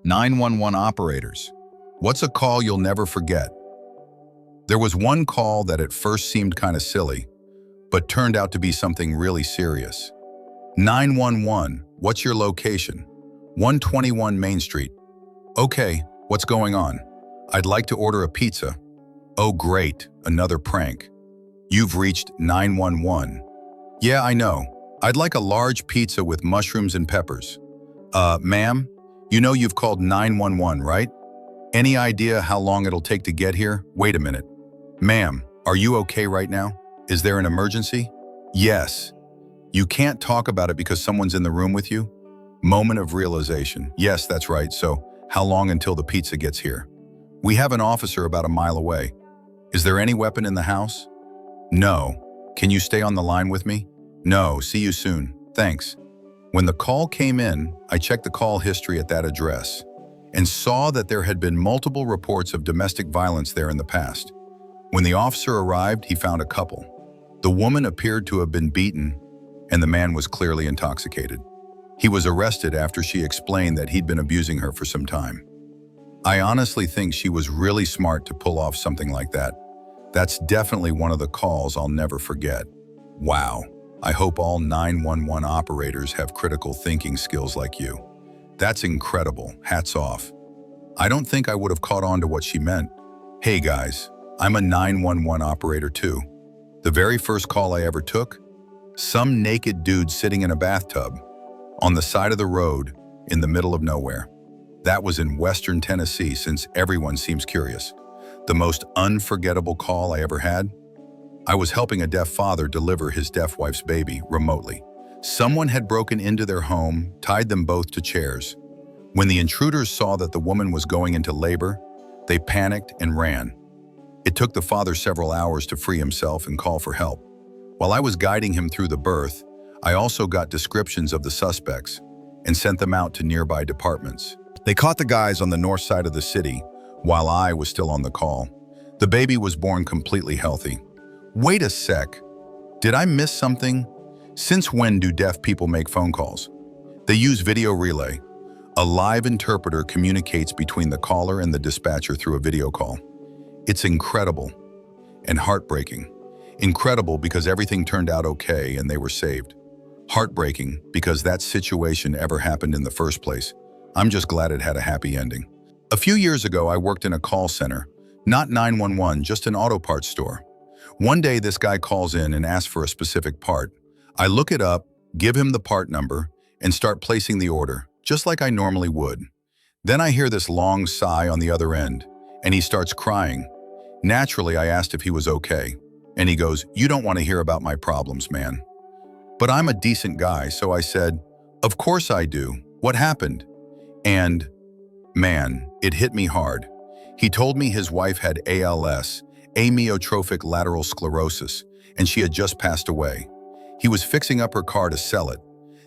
911 operators. What's a call you'll never forget? There was one call that at first seemed kind of silly, but turned out to be something really serious. 911, what's your location? 121 Main Street. Okay, what's going on? I'd like to order a pizza. Oh great, another prank. You've reached 911. Yeah, I know. I'd like a large pizza with mushrooms and peppers. Ma'am, you know you've called 911, right? Any idea how long it'll take to get here? Wait a minute. Ma'am, are you okay right now? Is there an emergency? Yes. You can't talk about it because someone's in the room with you? Moment of realization. Yes, that's right. So, how long until the pizza gets here? We have an officer about a mile away. Is there any weapon in the house? No. Can you stay on the line with me? No. See you soon. Thanks. When the call came in, I checked the call history at that address and saw that there had been multiple reports of domestic violence there in the past. When the officer arrived, he found a couple. The woman appeared to have been beaten, and the man was clearly intoxicated. He was arrested after she explained that he'd been abusing her for some time. I honestly think she was really smart to pull off something like that. That's definitely one of the calls I'll never forget. Wow. I hope all 911 operators have critical thinking skills like you. That's incredible. Hats off. I don't think I would have caught on to what she meant. Hey guys, I'm a 911 operator too. The very first call I ever took, some naked dude sitting in a bathtub on the side of the road in the middle of nowhere. That was in Western Tennessee, since everyone seems curious. The most unforgettable call I ever had? I was helping a deaf father deliver his deaf wife's baby remotely. Someone had broken into their home, tied them both to chairs. When the intruders saw that the woman was going into labor, they panicked and ran. It took the father several hours to free himself and call for help. While I was guiding him through the birth, I also got descriptions of the suspects and sent them out to nearby departments. They caught the guys on the north side of the city while I was still on the call. The baby was born completely healthy. Wait a sec. Did I miss something? Since when do deaf people make phone calls? They use video relay. A live interpreter communicates between the caller and the dispatcher through a video call. It's incredible and heartbreaking. Incredible because everything turned out okay and they were saved. Heartbreaking because that situation ever happened in the first place. I'm just glad it had a happy ending. A few years ago, I worked in a call center, not 911, just an auto parts store. One day, this guy calls in and asks for a specific part. I look it up, give him the part number, and start placing the order, just like I normally would. Then I hear this long sigh on the other end, and he starts crying. Naturally, I asked if he was okay, and he goes, "You don't want to hear about my problems, man." But I'm a decent guy, so I said, "Of course I do. What happened?" And, man, it hit me hard. He told me his wife had ALS, amyotrophic lateral sclerosis, and she had just passed away. He was fixing up her car to sell it.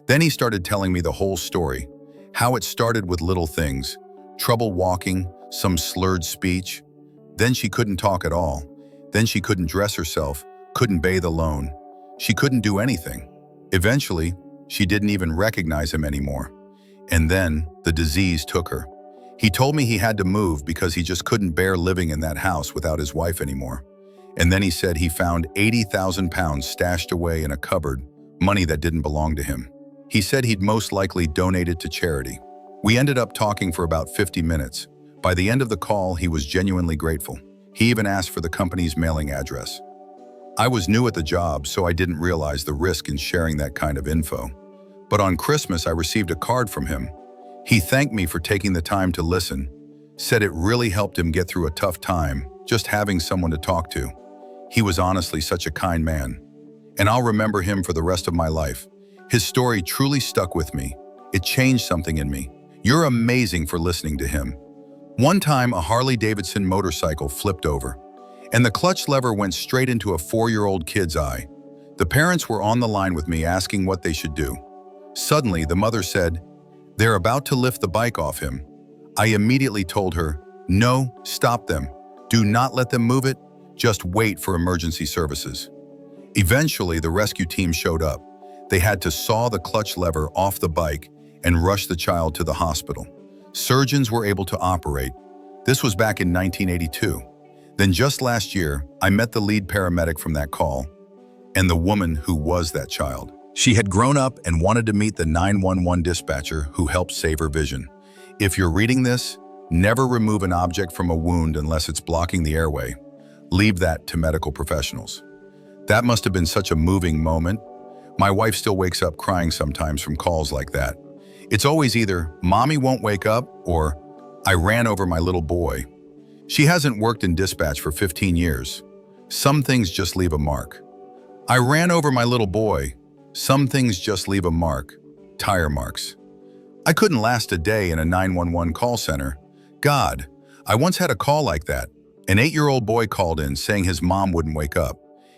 Then he started telling me the whole story, how it started with little things, trouble walking, some slurred speech. Then she couldn't talk at all. Then she couldn't dress herself, couldn't bathe alone. She couldn't do anything. Eventually, she didn't even recognize him anymore. And then the disease took her. He told me he had to move because he just couldn't bear living in that house without his wife anymore. And then he said he found 80,000 pounds stashed away in a cupboard, money that didn't belong to him. He said he'd most likely donate it to charity. We ended up talking for about 50 minutes. By the end of the call, he was genuinely grateful. He even asked for the company's mailing address. I was new at the job, so I didn't realize the risk in sharing that kind of info. But on Christmas, I received a card from him. He thanked me for taking the time to listen, said it really helped him get through a tough time, just having someone to talk to. He was honestly such a kind man, and I'll remember him for the rest of my life. His story truly stuck with me. It changed something in me. You're amazing for listening to him. One time, a Harley-Davidson motorcycle flipped over, and the clutch lever went straight into a 4-year-old kid's eye. The parents were on the line with me asking what they should do. Suddenly, the mother said, "They're about to lift the bike off him." I immediately told her, "No, stop them. Do not let them move it. Just wait for emergency services." Eventually, the rescue team showed up. They had to saw the clutch lever off the bike and rush the child to the hospital. Surgeons were able to operate. This was back in 1982. Then just last year, I met the lead paramedic from that call and the woman who was that child. She had grown up and wanted to meet the 911 dispatcher who helped save her vision. If you're reading this, never remove an object from a wound unless it's blocking the airway. Leave that to medical professionals. That must have been such a moving moment. My wife still wakes up crying sometimes from calls like that. It's always either, "Mommy won't wake up," or, "I ran over my little boy." She hasn't worked in dispatch for 15 years. Some things just leave a mark. "I ran over my little boy." Some things just leave a mark. Tire marks. I couldn't last a day in a 911 call center. God, I once had a call like that. An 8-year-old boy called in saying his mom wouldn't wake up.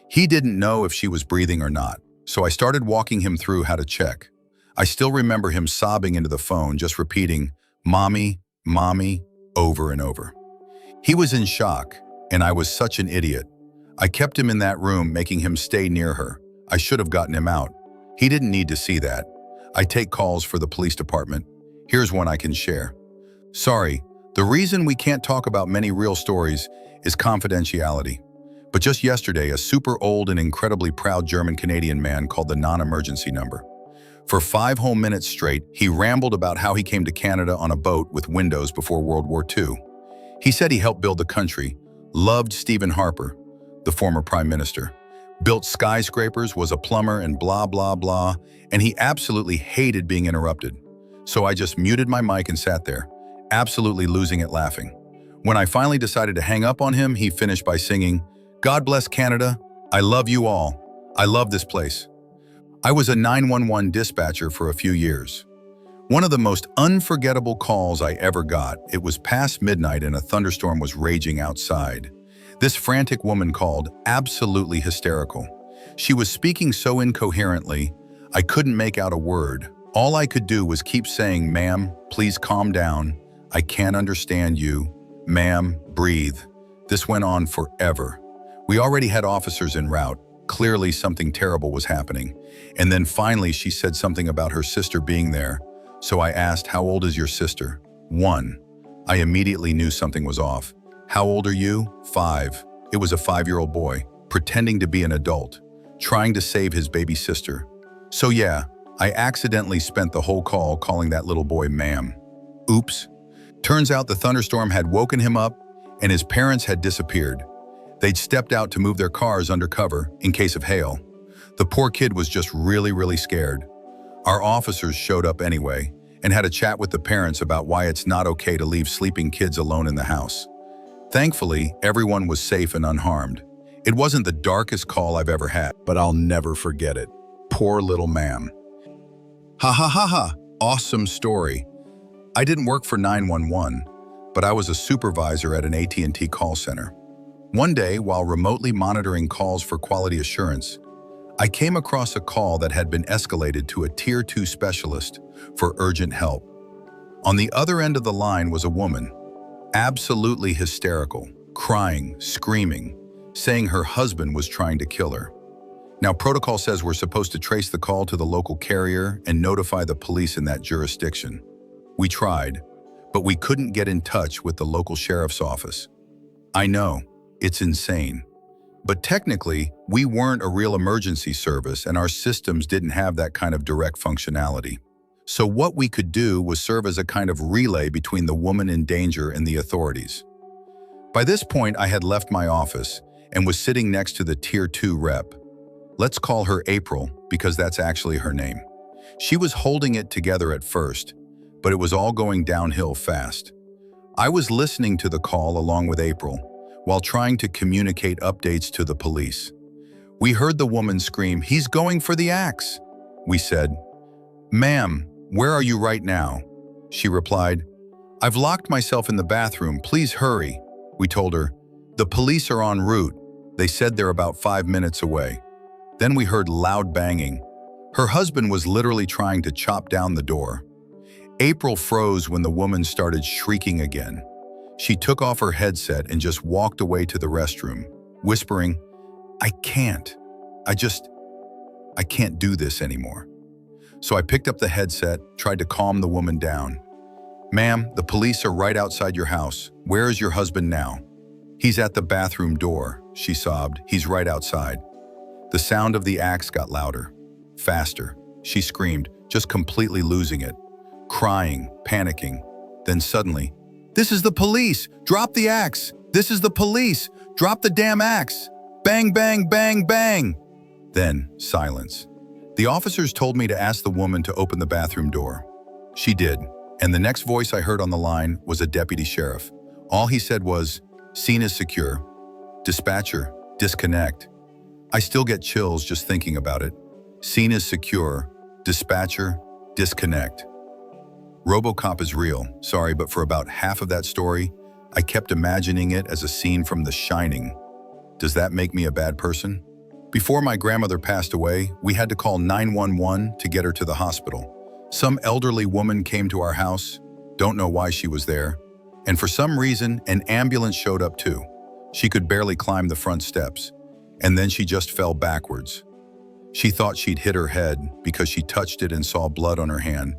He didn't know if she was breathing or not, so I started walking him through how to check. I still remember him sobbing into the phone, just repeating, "Mommy, mommy," over and over. He was in shock, and I was such an idiot. I kept him in that room, making him stay near her. I should have gotten him out. He didn't need to see that. I take calls for the police department. Here's one I can share. "Sorry, the reason we can't talk about many real stories is confidentiality. But just yesterday, a super old and incredibly proud German-Canadian man called the non-emergency number. For 5 whole minutes straight, he rambled about how he came to Canada on a boat with windows before World War II. He said he helped build the country, loved Stephen Harper, the former prime minister, built skyscrapers, was a plumber, and blah, blah, blah, and he absolutely hated being interrupted. So I just muted my mic and sat there, absolutely losing it laughing. When I finally decided to hang up on him, he finished by singing, "God bless Canada, I love you all, I love this place." I was a 911 dispatcher for a few years. One of the most unforgettable calls I ever got. It was past midnight and a thunderstorm was raging outside. This frantic woman called, absolutely hysterical. She was speaking so incoherently, I couldn't make out a word. All I could do was keep saying, "Ma'am, please calm down. I can't understand you. Ma'am, breathe." This went on forever. We already had officers en route. Clearly something terrible was happening. And then finally she said something about her sister being there. So I asked, "How old is your sister?" 1. I immediately knew something was off. "How old are you?" 5. It was a 5-year-old boy, pretending to be an adult, trying to save his baby sister. So yeah, I accidentally spent the whole call calling that little boy ma'am. Oops. Turns out the thunderstorm had woken him up and his parents had disappeared. They'd stepped out to move their cars under cover in case of hail. The poor kid was just really scared. Our officers showed up anyway and had a chat with the parents about why it's not okay to leave sleeping kids alone in the house. Thankfully, everyone was safe and unharmed. It wasn't the darkest call I've ever had, but I'll never forget it. Poor little ma'am. Ha ha ha ha, awesome story. I didn't work for 911, but I was a supervisor at an AT&T call center. One day, while remotely monitoring calls for quality assurance, I came across a call that had been escalated to a Tier 2 specialist for urgent help. On the other end of the line was a woman, absolutely hysterical, crying, screaming, saying her husband was trying to kill her. Now, protocol says we're supposed to trace the call to the local carrier and notify the police in that jurisdiction. We tried, but we couldn't get in touch with the local sheriff's office. I know, it's insane. But technically, we weren't a real emergency service and our systems didn't have that kind of direct functionality. So what we could do was serve as a kind of relay between the woman in danger and the authorities. By this point, I had left my office and was sitting next to the Tier 2 rep. Let's call her April because that's actually her name. She was holding it together at first, but it was all going downhill fast. I was listening to the call along with April, while trying to communicate updates to the police. We heard the woman scream, "He's going for the axe." We said, "Ma'am, where are you right now?" She replied, "I've locked myself in the bathroom, please hurry." We told her, "The police are en route. They said they're about 5 minutes away." Then we heard loud banging. Her husband was literally trying to chop down the door. April froze when the woman started shrieking again. She took off her headset and just walked away to the restroom, whispering, I can't do this anymore." So I picked up the headset, tried to calm the woman down. "Ma'am, the police are right outside your house. Where is your husband now?" "He's at the bathroom door," she sobbed. "He's right outside." The sound of the axe got louder, faster. She screamed, just completely losing it, crying, panicking. Then suddenly, "This is the police! Drop the axe! This is the police! Drop the damn axe! Bang, bang, bang, bang!" Then, silence. The officers told me to ask the woman to open the bathroom door. She did, and the next voice I heard on the line was a deputy sheriff. All he said was, "Scene is secure. Dispatcher, disconnect." I still get chills just thinking about it. Scene is secure. Dispatcher, disconnect. RoboCop is real, sorry, but for about half of that story, I kept imagining it as a scene from The Shining. Does that make me a bad person? Before my grandmother passed away, we had to call 911 to get her to the hospital. Some elderly woman came to our house, don't know why she was there, and for some reason, an ambulance showed up too. She could barely climb the front steps, and then she just fell backwards. She thought she'd hit her head because she touched it and saw blood on her hand,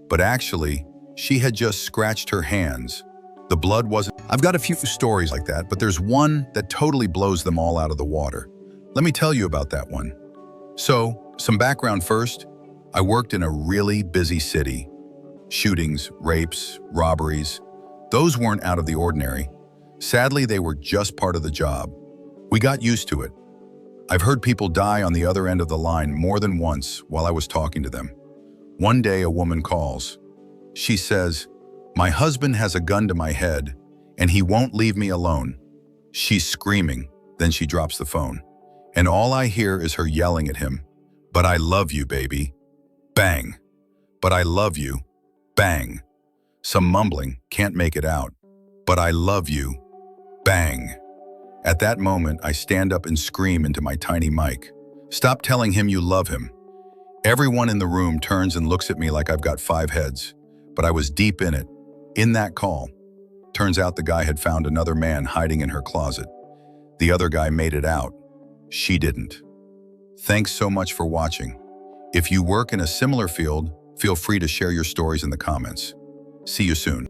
but actually, she had just scratched her hands. The blood wasn't... I've got a few stories like that, but there's one that totally blows them all out of the water. Let me tell you about that one. So, some background first. I worked in a really busy city. Shootings, rapes, robberies, those weren't out of the ordinary. Sadly, they were just part of the job. We got used to it. I've heard people die on the other end of the line more than once while I was talking to them. One day, a woman calls. She says, "My husband has a gun to my head, and he won't leave me alone." She's screaming, then she drops the phone. And all I hear is her yelling at him, "But I love you, baby." Bang. "But I love you." Bang. Some mumbling, can't make it out. "But I love you." Bang. At that moment, I stand up and scream into my tiny mic. "Stop telling him you love him." Everyone in the room turns and looks at me like I've got 5 heads, but I was deep in it, in that call. Turns out the guy had found another man hiding in her closet. The other guy made it out. She didn't. Thanks so much for watching. If you work in a similar field, feel free to share your stories in the comments. See you soon.